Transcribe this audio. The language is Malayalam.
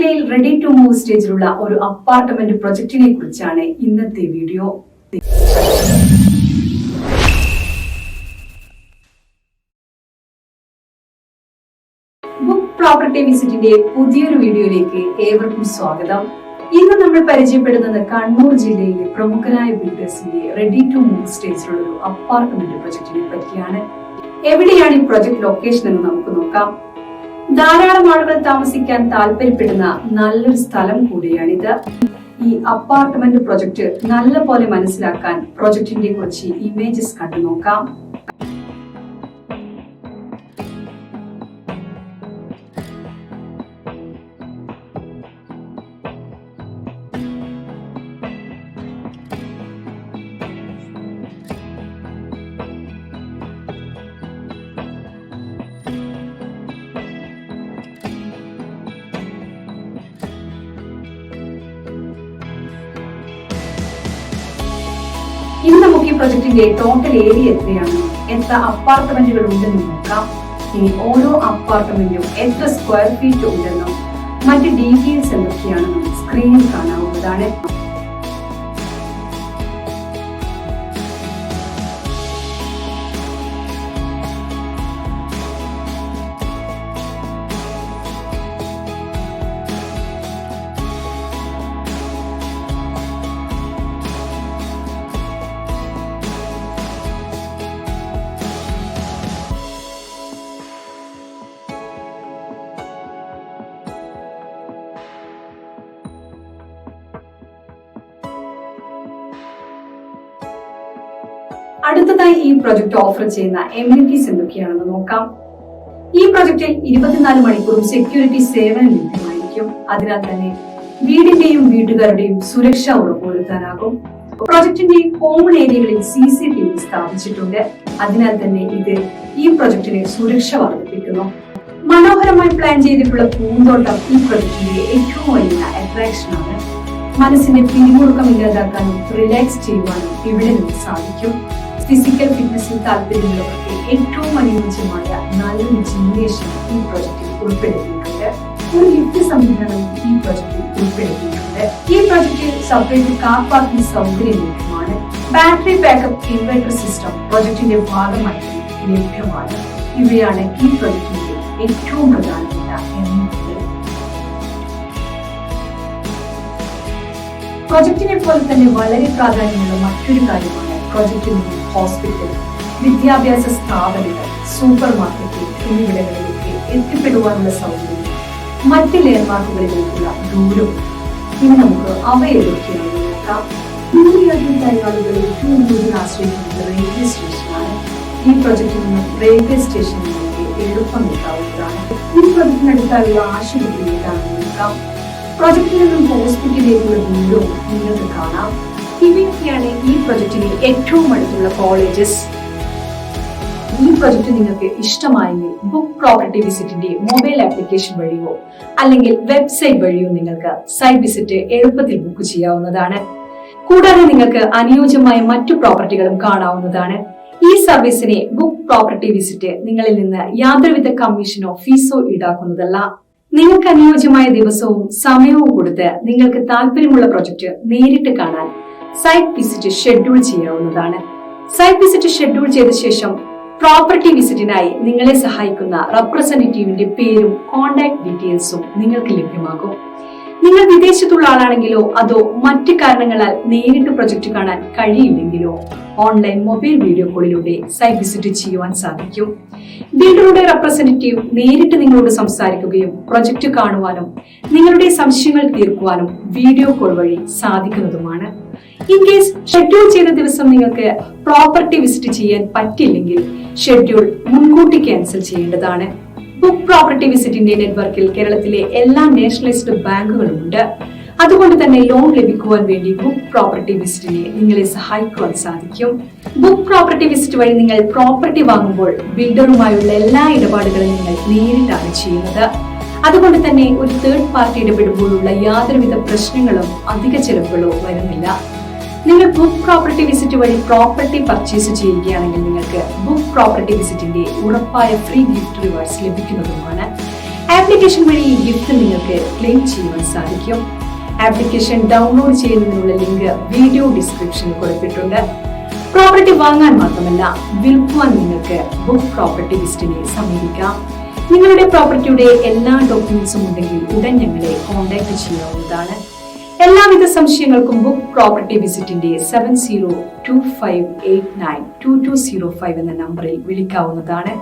ചെന്നൈയിൽ റെഡി ടു മൂവ് സ്റ്റേജിലുള്ള ഒരു അപ്പാർട്ട്മെന്റ് പ്രൊജക്ടിനെ കുറിച്ചാണ് ഇന്നത്തെ വീഡിയോ. ബുക്ക് പ്രോപ്പർട്ടി വിസിറ്റിന്റെ പുതിയൊരു വീഡിയോയിലേക്ക് ഏവർക്കും സ്വാഗതം. ഇന്ന് നമ്മൾ പരിചയപ്പെടുന്നത് കണ്ണൂർ ജില്ലയിലെ പ്രമുഖരായ ബിൽഡേഴ്സിന്റെ റെഡി ടു മൂവ് സ്റ്റേജിലുള്ള ഒരു അപ്പാർട്ട്മെന്റ് പ്രൊജക്ടിനെ പറ്റിയാണ്. എവിടെയാണ് ഈ പ്രൊജക്ട് ലൊക്കേഷൻ എന്ന് നമുക്ക് നോക്കാം. ധാരാളം ആളുകൾ താമസിക്കാൻ താല്പര്യപ്പെടുന്ന നല്ലൊരു സ്ഥലം കൂടിയാണിത്. ഈ അപ്പാർട്ട്മെന്റ് പ്രൊജക്ട് നല്ല പോലെ മനസ്സിലാക്കാൻ പ്രൊജക്ടിന്റെ കുറച്ച് ഇമേജസ് കണ്ടു നോക്കാം. ഇനി നമുക്ക് ഈ പ്രൊജക്ടിന്റെ ടോട്ടൽ ഏരിയ എത്രയാണ്, എത്ര അപ്പാർട്ട്മെന്റുകൾ ഉണ്ടെന്ന് നോക്കാം. ഇനി ഓരോ അപ്പാർട്ട്മെന്റും എത്ര സ്ക്വയർ ഫീറ്റ് ഉണ്ടെന്നും മറ്റ് ഡീറ്റെയിൽസ് എന്തൊക്കെയാണെന്നും സ്ക്രീനിൽ കാണാവുന്നതാണ്. അടുത്തതായി ഈ പ്രൊജക്ട് ഓഫർ ചെയ്യുന്ന എമിനിറ്റീസ് എന്തൊക്കെയാണെന്ന് നോക്കാം. ഈ പ്രൊജക്ടിൽ 24 മണിക്കൂറും സെക്യൂരിറ്റി സേവനം ലഭ്യമായിരിക്കും. അതിനാൽ തന്നെ വീടിന്റെയും വീട്ടുകാരുടെയും സുരക്ഷ ഉറപ്പുവരുത്താനാകും. പ്രൊജക്ടിന്റെ കോമൺ ഏരിയകളിൽ CCTV സ്ഥാപിച്ചിട്ടുണ്ട്. അതിനാൽ തന്നെ ഇത് ഈ പ്രൊജക്ടിന് സുരക്ഷ വർദ്ധിപ്പിക്കുന്നു. മനോഹരമായി പ്ലാൻ ചെയ്തിട്ടുള്ള പൂന്തോട്ടം ഈ പ്രൊജക്ടിന്റെ ഏറ്റവും വലിയ അട്രാക്ഷൻ ആണ്. മനസ്സിന്റെ പിരിമുറുക്കം ഇല്ലാതാക്കാനും റിലാക്സ് ചെയ്യുവാനും ഇവിടെ നിന്ന് സാധിക്കും. ഫിസിക്കൽ ഫിറ്റ്നസിൽ താല്പര്യമുള്ളവർക്ക് ഏറ്റവും അനുയോജ്യമായ നല്ലൊരു ജിംനേഷ്യം ഈ പ്രൊജക്ടിൽ ഉൾപ്പെടുത്തിയിട്ടുണ്ട്. ഒരു ലിഫ്റ്റ് സംവിധാനവും ഈ പ്രൊജക്ടിൽ ഉൾപ്പെടുത്തിയിട്ടുണ്ട്. ഈ പ്രൊജക്ടിൽ സെപ്പറേറ്റ് കാർ പാർക്കിംഗ് സൗകര്യം ലഭ്യമാണ്. ബാറ്ററി ബാക്കപ്പ് ഇൻവെർട്ടർ സിസ്റ്റം പ്രൊജക്ടിന്റെ ഭാഗമായി ലഭ്യമാണ്. ഇവയാണ് ഈ പ്രൊജക്ടിന്റെ ഏറ്റവും പ്രധാനപ്പെട്ട എമിനിറ്റികൾ. പ്രൊജക്ടിനെ പോലെ തന്നെ വളരെ പ്രാധാന്യമുള്ള മറ്റൊരു കാര്യമാണ് പ്രൊജക്ടിൽ നിന്ന് ഹോസ്പിറ്റൽ, വിദ്യാഭ്യാസ സ്ഥാപനങ്ങൾ, സൂപ്പർ മാർക്കറ്റ് എന്നിവിടങ്ങളിലേക്ക് എത്തിപ്പെടുവാനുള്ള സൗകര്യം, മറ്റ് ലെയർമാർക്കുകളിലേക്കുള്ള ദൂരം. ഇനി നമുക്ക് അവയൊക്കെയാണെന്ന് നോക്കാം. ദൂരയാത്രക്കായ ആളുകൾ ഏറ്റവും കൂടുതൽ ആശ്രയിക്കുന്നത് റെയിൽവേ സ്റ്റേഷനാണ്. ഈ പ്രൊജക്ടിൽ നിന്നും റെയിൽവേ സ്റ്റേഷനിലേക്ക് എളുപ്പം എത്താവുന്നതാണ്. ഈ പ്രൊജക്ടിനടുത്തായുള്ള ആശുപത്രിയിലേക്കാണെന്ന് നോക്കാം. പ്രൊജക്ടിൽ നിന്നും ഹോസ്പിറ്റലിലേക്കുള്ള ദൂരവും നിങ്ങൾക്ക് കാണാം. ഇവയൊക്കെയാണ് ഈ പ്രൊജക്ടിന് ഏറ്റവും അടുത്തുള്ള കോളേജസ്. ഈ പ്രൊജക്ട് നിങ്ങൾക്ക് ഇഷ്ടമായെങ്കിൽ ബുക്ക് പ്രോപ്പർട്ടി വിസിറ്റിന്റെ മൊബൈൽ ആപ്ലിക്കേഷൻ വഴിയോ അല്ലെങ്കിൽ വെബ്സൈറ്റ് വഴിയോ നിങ്ങൾക്ക് സൈറ്റ് വിസിറ്റ് എളുപ്പത്തിൽ ബുക്ക് ചെയ്യാവുന്നതാണ്. കൂടാതെ നിങ്ങൾക്ക് അനുയോജ്യമായ മറ്റു പ്രോപ്പർട്ടികളും കാണാവുന്നതാണ്. ഈ സർവീസിനെ ബുക്ക് പ്രോപ്പർട്ടി വിസിറ്റ് നിങ്ങളിൽ നിന്ന് യാതൊരുവിധ കമ്മീഷനോ ഫീസോ ഈടാക്കുന്നതല്ല. നിങ്ങൾക്ക് അനുയോജ്യമായ ദിവസവും സമയവും കൊടുത്ത് നിങ്ങൾക്ക് താല്പര്യമുള്ള പ്രൊജക്ട് നേരിട്ട് കാണാൻ സൈറ്റ് വിസിറ്റ് ഷെഡ്യൂൾ ചെയ്യാവുന്നതാണ്. സൈറ്റ് വിസിറ്റ് ഷെഡ്യൂൾ ചെയ്ത ശേഷം പ്രോപ്പർട്ടി വിസിറ്റിനായി നിങ്ങളെ സഹായിക്കുന്ന റെപ്രസെന്റേറ്റീവിന്റെ പേരും കോൺടാക്ട് ഡീറ്റെയിൽസും നിങ്ങൾക്ക് ലഭ്യമാകും. നിങ്ങൾ വിദേശത്തുള്ള ആളാണെങ്കിലോ അതോ മറ്റു കാരണങ്ങളാൽ നേരിട്ട് പ്രൊജക്ട് കാണാൻ കഴിയില്ലെങ്കിലോ ഓൺലൈൻ മൊബൈൽ വീഡിയോ കോളിലൂടെ സൈറ്റ് വിസിറ്റ് ചെയ്യുവാൻ സാധിക്കും. ബിൽഡറുടെ റെപ്രസെന്റേറ്റീവ് നേരിട്ട് നിങ്ങളോട് സംസാരിക്കുകയും പ്രൊജക്ട് കാണുവാനും നിങ്ങളുടെ സംശയങ്ങൾ തീർക്കുവാനും വീഡിയോ കോൾ വഴി സാധിക്കുന്നതുമാണ്. ഇൻ കേസ് ഷെഡ്യൂൾ ചെയ്ത ദിവസം നിങ്ങൾക്ക് പ്രോപ്പർട്ടി വിസിറ്റ് ചെയ്യാൻ പറ്റില്ലെങ്കിൽ ഷെഡ്യൂൾ മുൻകൂട്ടി ക്യാൻസൽ ചെയ്യേണ്ടതാണ്. ബുക്ക് പ്രോപ്പർട്ടി വിസിറ്റിന്റെ നെറ്റ്വർക്കിൽ കേരളത്തിലെ എല്ലാ നാഷണലൈസ്ഡ് ബാങ്കുകളും ഉണ്ട്. അതുകൊണ്ട് തന്നെ ലോൺ ലഭിക്കുവാൻ വേണ്ടി ബുക്ക് പ്രോപ്പർട്ടി വിസിറ്റിനെ നിങ്ങളെ സഹായിക്കുവാൻ സാധിക്കും. ബുക്ക് പ്രോപ്പർട്ടി വിസിറ്റ് വഴി നിങ്ങൾ പ്രോപ്പർട്ടി വാങ്ങുമ്പോൾ ബിൽഡറുമായുള്ള എല്ലാ ഇടപാടുകളും നിങ്ങൾ നേരിട്ടാണ് ചെയ്യുന്നത്. അതുകൊണ്ട് തന്നെ ഒരു തേർഡ് പാർട്ടി ഇടപെടുമ്പോഴുള്ള യാതൊരുവിധ പ്രശ്നങ്ങളും അധിക ചെലവുകളോ വരുന്നില്ല. നിങ്ങൾ ബുക്ക് പ്രോപ്പർട്ടി വിസിറ്റ് വഴി പ്രോപ്പർട്ടി പർച്ചേസ് ചെയ്യുകയാണെങ്കിൽ നിങ്ങൾക്ക് ബുക്ക് പ്രോപ്പർട്ടി വിസിറ്റിന്റെ ഉറപ്പായ ഫ്രീ ഗിഫ്റ്റ് റിവാർഡ്സ് ലഭിക്കുന്നതുമാണ്. ആപ്ലിക്കേഷൻ വഴി ഈ ഗിഫ്റ്റ് നിങ്ങൾക്ക് ക്ലെയിം ചെയ്യുവാൻ സാധിക്കും. ആപ്ലിക്കേഷൻ ഡൗൺലോഡ് ചെയ്യുന്നതിനുള്ള ലിങ്ക് വീഡിയോ ഡിസ്ക്രിപ്ഷനിൽ കൊടുത്തിട്ടുണ്ട്. പ്രോപ്പർട്ടി വാങ്ങാൻ മാത്രമല്ല വിൽക്കുവാൻ നിങ്ങൾക്ക് ബുക്ക് പ്രോപ്പർട്ടി വിസിറ്റിനെ സമീപിക്കാം. നിങ്ങളുടെ പ്രോപ്പർട്ടിയുടെ എല്ലാ ഡോക്യുമെന്റ്സും ഉണ്ടെങ്കിൽ ഉടൻ ഞങ്ങളെ കോൺടാക്ട് ചെയ്യാവുന്നതാണ്. എല്ലാവിധ സംശയങ്ങൾക്കും ബുക്ക് പ്രോപ്പർട്ടി വിസിറ്റിന്റെ 7025892205 എന്ന നമ്പറിൽ വിളിക്കാവുന്നതാണ്.